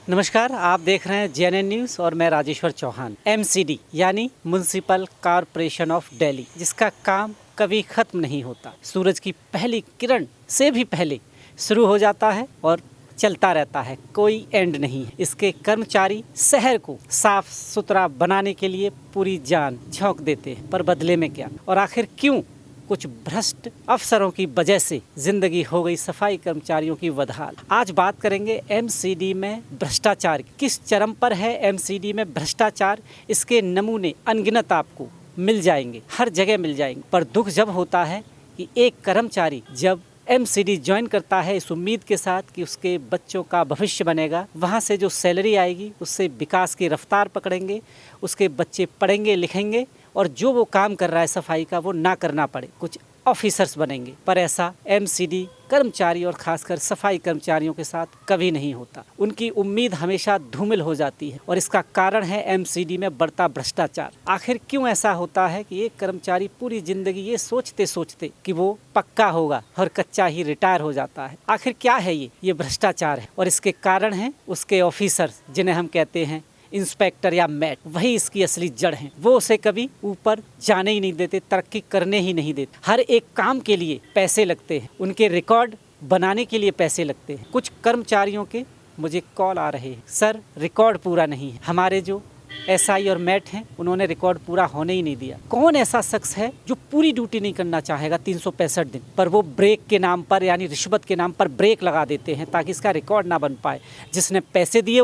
नमस्कार, आप देख रहे हैं जेएनएन न्यूज़ और मैं राजेश्वर चौहान। एमसीडी यानी म्युनिसिपल कॉरपोरेशन ऑफ दिल्ली, जिसका काम कभी खत्म नहीं होता। सूरज की पहली किरण से भी पहले शुरू हो जाता है और चलता रहता है, कोई एंड नहीं है। इसके कर्मचारी शहर को साफ सुथरा बनाने के लिए पूरी जान झोंक देते हैं, पर बदले में क्या? और आखिर क्यों कुछ भ्रष्ट अफसरों की वजह से जिंदगी हो गई सफाई कर्मचारियों की बदहाल। आज बात करेंगे एमसीडी में भ्रष्टाचार किस चरम पर है। एमसीडी में भ्रष्टाचार, इसके नमूने अनगिनत आपको मिल जाएंगे, हर जगह मिल जाएंगे। पर दुख जब होता है कि एक कर्मचारी जब एमसीडी ज्वाइन करता है इस उम्मीद के साथ कि उसके बच्चों का भविष्य बनेगा, वहाँ से जो सैलरी आएगी उससे विकास की रफ्तार पकड़ेंगे, उसके बच्चे पढ़ेंगे लिखेंगे और जो वो काम कर रहा है सफाई का वो ना करना पड़े, कुछ ऑफिसर्स बनेंगे। पर ऐसा एमसीडी कर्मचारी और खासकर सफाई कर्मचारियों के साथ कभी नहीं होता। उनकी उम्मीद हमेशा धूमिल हो जाती है और इसका कारण है एमसीडी में बढ़ता भ्रष्टाचार। आखिर क्यों ऐसा होता है कि एक कर्मचारी पूरी जिंदगी ये सोचते सोचते कि वो पक्का होगा और कच्चा ही रिटायर हो जाता है? आखिर क्या है ये भ्रष्टाचार है और इसके कारण है उसके ऑफिसर्स, जिन्हें हम कहते हैं इंस्पेक्टर या मैट, वही इसकी असली जड़ हैं। वो उसे कभी ऊपर जाने ही नहीं देते, तरक्की करने ही नहीं देते। हर एक काम के लिए पैसे लगते हैं, उनके रिकॉर्ड बनाने के लिए पैसे लगते हैं। कुछ कर्मचारियों के मुझे कॉल आ रहे हैं, सर रिकॉर्ड पूरा नहीं है। हमारे जो एसआई और मैट हैं उन्होंने रिकॉर्ड पूरा होने ही नहीं दिया। कौन ऐसा शख्स है जो पूरी ड्यूटी नहीं करना चाहेगा 365 दिन, पर वो ब्रेक के नाम पर यानी रिश्वत के नाम पर ब्रेक लगा देते हैं ताकि इसका रिकॉर्ड ना बन पाए। जिसने पैसे दिए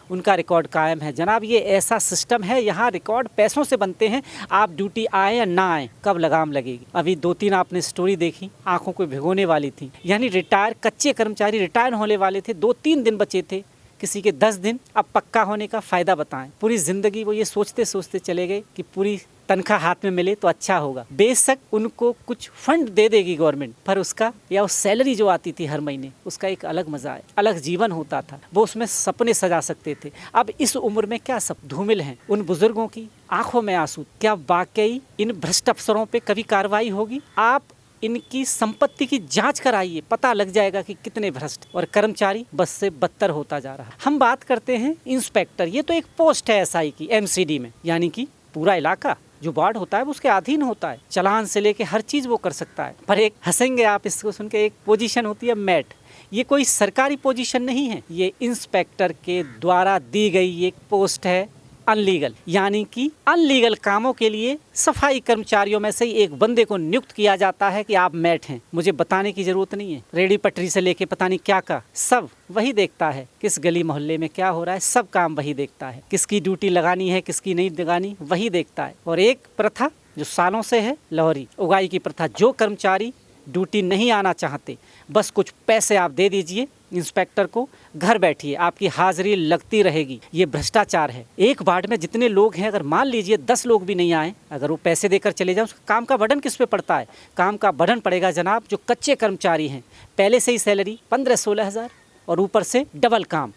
उनका रिकॉर्ड कायम है। जनाब, ये ऐसा सिस्टम है, यहाँ रिकॉर्ड पैसों से बनते हैं। आप ड्यूटी आए या ना आए, कब लगाम लगेगी? अभी 2-3 आपने स्टोरी देखी, आंखों को भिगोने वाली थी। यानी रिटायर कच्चे कर्मचारी रिटायर होने वाले थे, 2-3 दिन बचे थे, किसी के 10 दिन। अब पक्का होने का फ़ायदा बताएं। पूरी ज़िंदगी वो ये सोचते सोचते चले गए कि पूरी तनख्वाह हाथ में मिले तो अच्छा होगा। बेशक उनको कुछ फंड दे देगी गवर्नमेंट, पर उसका या उस सैलरी जो आती थी हर महीने, उसका एक अलग मजा है, अलग जीवन होता था। वो उसमें सपने सजा सकते थे। अब इस उम्र में क्या सब धूमिल हैं? उन बुजुर्गों की आंखों में आंसू। क्या वाकई इन भ्रष्ट अफसरों पे कभी कार्रवाई होगी? आप इनकी संपत्ति की जांच कराइए, पता लग जाएगा कि कितने भ्रष्ट। और कर्मचारी बस से बदतर होता जा रहा है। हम बात करते हैं इंस्पेक्टर। ये तो एक पोस्ट है एसआई की एमसीडी में, यानी कि पूरा इलाका जो वार्ड होता है वो उसके अधीन होता है। चालान से लेके हर चीज वो कर सकता है। पर एक हंसेंगे आप इसको सुन के, एक पोजीशन होती है मैट। ये कोई सरकारी पोजीशन नहीं है, ये इंस्पेक्टर के द्वारा दी गई एक पोस्ट है अनलीगल, यानी कि अनलीगल कामों के लिए सफाई कर्मचारियों में से ही एक बंदे को नियुक्त किया जाता है कि आप मैट हैं। मुझे बताने की जरूरत नहीं है, रेडी पटरी से लेके पता नहीं क्या का सब वही देखता है। किस गली मोहल्ले में क्या हो रहा है सब काम वही देखता है। किसकी ड्यूटी लगानी है किसकी नहीं लगानी वही देखता है। और एक प्रथा जो सालों से है, लोहरी उगाई की प्रथा। जो कर्मचारी ड्यूटी नहीं आना चाहते, बस कुछ पैसे आप दे दीजिए इंस्पेक्टर को, घर बैठिए, आपकी हाजिरी लगती रहेगी। ये भ्रष्टाचार है। एक वार्ड में जितने लोग हैं, अगर मान लीजिए 10 लोग भी नहीं आए, अगर वो पैसे देकर चले जाएं, उसका काम का बर्डन किस पे पड़ता है? काम का बर्डन पड़ेगा जनाब जो कच्चे कर्मचारी हैं, पहले से ही सैलरी 15-16 हज़ार और ऊपर से डबल काम,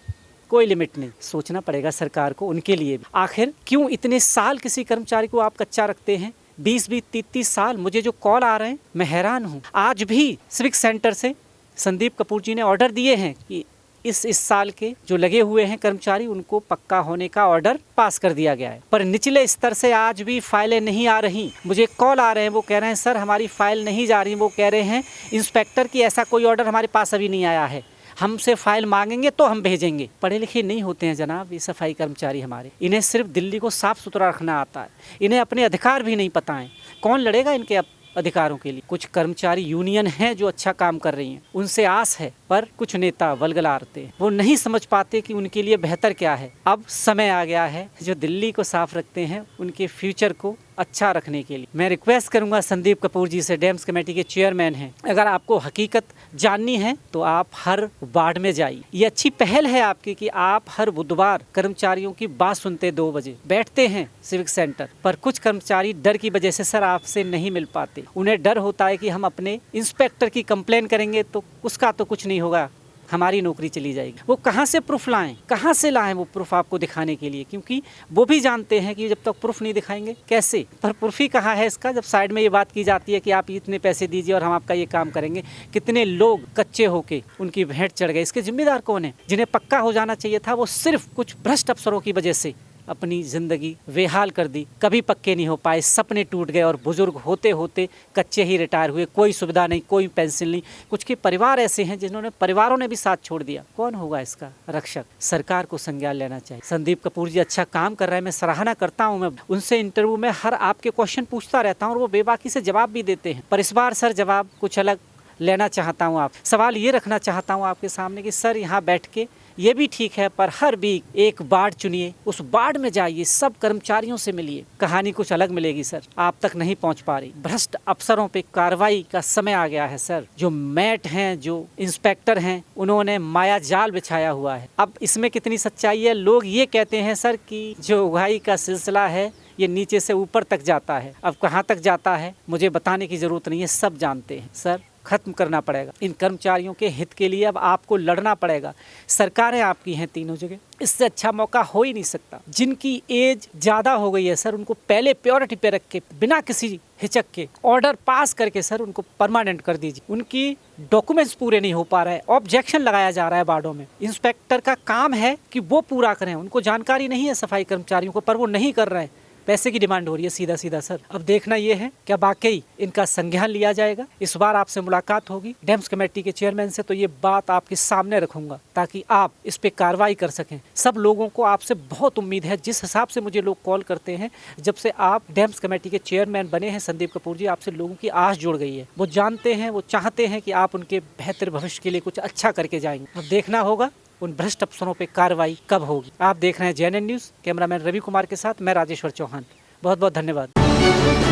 कोई लिमिट नहीं। सोचना पड़ेगा सरकार को उनके लिए भी। आखिर क्यों इतने साल किसी कर्मचारी को आप कच्चा रखते हैं? 20-30 साल। मुझे जो कॉल आ रहे हैं मैं हैरान हूँ। आज भी सिविक सेंटर से संदीप कपूर जी ने ऑर्डर दिए हैं कि इस साल के जो लगे हुए हैं कर्मचारी उनको पक्का होने का ऑर्डर पास कर दिया गया है। पर निचले स्तर से आज भी फाइलें नहीं आ रही। मुझे कॉल आ रहे हैं, वो कह रहे हैं सर हमारी फाइल नहीं जा रही। वो कह रहे हैं इंस्पेक्टर की ऐसा कोई ऑर्डर हमारे पास अभी नहीं आया है, हमसे फाइल मांगेंगे तो हम भेजेंगे। पढ़े लिखे नहीं होते हैं जनाब ये सफाई कर्मचारी हमारे। इन्हें सिर्फ दिल्ली को साफ सुथरा रखना आता है, इन्हें अपने अधिकार भी नहीं पता है। कौन लड़ेगा इनके अधिकारों के लिए? कुछ कर्मचारी यूनियन हैं जो अच्छा काम कर रही हैं, उनसे आस है, पर कुछ नेता वलगलाते हैं। वो नहीं समझ पाते कि उनके लिए बेहतर क्या है। अब समय आ गया है जो दिल्ली को साफ रखते हैं उनके फ्यूचर को अच्छा रखने के लिए। मैं रिक्वेस्ट करूंगा संदीप कपूर जी से, डैम्स कमेटी के चेयरमैन हैं, अगर आपको हकीकत जाननी है तो आप हर वार्ड में जाइए। ये अच्छी पहल है आपकी कि आप हर बुधवार कर्मचारियों की बात सुनते 2 बजे बैठते हैं सिविक सेंटर पर। कुछ कर्मचारी डर की वजह से सर आपसे नहीं मिल पाते। उन्हें डर होता है कि हम अपने इंस्पेक्टर की कंप्लेन करेंगे तो उसका तो कुछ नहीं होगा, हमारी नौकरी चली जाएगी। वो कहाँ से प्रूफ लाएं, कहाँ से लाएं वो प्रूफ आपको दिखाने के लिए, क्योंकि वो भी जानते हैं कि जब तक प्रूफ नहीं दिखाएंगे कैसे। पर प्रूफ ही कहाँ है इसका, जब साइड में ये बात की जाती है कि आप इतने पैसे दीजिए और हम आपका ये काम करेंगे। कितने लोग कच्चे होके उनकी भेंट चढ़ गए। इसके जिम्मेदार कौन है? जिन्हें पक्का हो जाना चाहिए था वो सिर्फ कुछ भ्रष्ट अफसरों की वजह से अपनी ज़िंदगी बेहाल कर दी, कभी पक्के नहीं हो पाए, सपने टूट गए और बुजुर्ग होते होते कच्चे ही रिटायर हुए। कोई सुविधा नहीं, कोई पेंशन नहीं। कुछ के परिवार ऐसे हैं जिन्होंने परिवारों ने भी साथ छोड़ दिया। कौन होगा इसका रक्षक? सरकार को संज्ञान लेना चाहिए। संदीप कपूर जी अच्छा काम कर रहे हैं, मैं सराहना करता हूँ। मैं उनसे इंटरव्यू में हर आपके क्वेश्चन पूछता रहता हूँ और वो बेबाकी से जवाब भी देते हैं। पर इस बार सर जवाब कुछ अलग लेना चाहता हूँ। आप सवाल ये रखना चाहता हूँ आपके सामने कि सर यहाँ बैठ के ये भी ठीक है, पर हर वीक एक वार्ड चुनिए, उस वार्ड में जाइए, सब कर्मचारियों से मिलिए। कहानी कुछ अलग मिलेगी सर, आप तक नहीं पहुंच पा रही। भ्रष्ट अफसरों पे कार्रवाई का समय आ गया है सर। जो मैट हैं, जो इंस्पेक्टर हैं, उन्होंने माया जाल बिछाया हुआ है। अब इसमें कितनी सच्चाई है? लोग ये कहते हैं सर कि जो उगाही का सिलसिला है ये नीचे से ऊपर तक जाता है। अब कहाँ तक जाता है मुझे बताने की जरूरत नहीं है, सब जानते हैं। सर खत्म करना पड़ेगा इन कर्मचारियों के हित के लिए। अब आपको लड़ना पड़ेगा। सरकारें आपकी हैं तीनों जगह, इससे अच्छा मौका हो ही नहीं सकता। जिनकी एज ज़्यादा हो गई है सर, उनको पहले प्योरिटी पे रख के बिना किसी हिचक के ऑर्डर पास करके सर उनको परमानेंट कर दीजिए। उनकी डॉक्यूमेंट्स पूरे नहीं हो पा रहे हैं, ऑब्जेक्शन लगाया जा रहा है वार्डों में। इंस्पेक्टर का काम है कि वो पूरा करें। उनको जानकारी नहीं है सफाई कर्मचारियों को, पर वो नहीं कर रहे हैं। पैसे की डिमांड हो रही है सीधा सीधा सर। अब देखना ये है क्या वाकई इनका संज्ञान लिया जाएगा। इस बार आपसे मुलाकात होगी डैम्स कमेटी के चेयरमैन से, तो ये बात आपके सामने रखूंगा ताकि आप इस पे कार्रवाई कर सकें। सब लोगों को आपसे बहुत उम्मीद है। जिस हिसाब से मुझे लोग कॉल करते हैं, जब से आप डैम्स कमेटी के चेयरमैन बने हैं संदीप कपूर जी, आपसे लोगों की आस जुड़ गई है। वो जानते हैं, वो चाहते हैं कि आप उनके बेहतर भविष्य के लिए कुछ अच्छा करके जाएंगे। अब देखना होगा उन भ्रष्ट अफसरों पे कार्रवाई कब होगी। आप देख रहे हैं JNN news. Cameraman Ravi Kumar के साथ मैं राजेश्वर चौहान। बहुत बहुत धन्यवाद।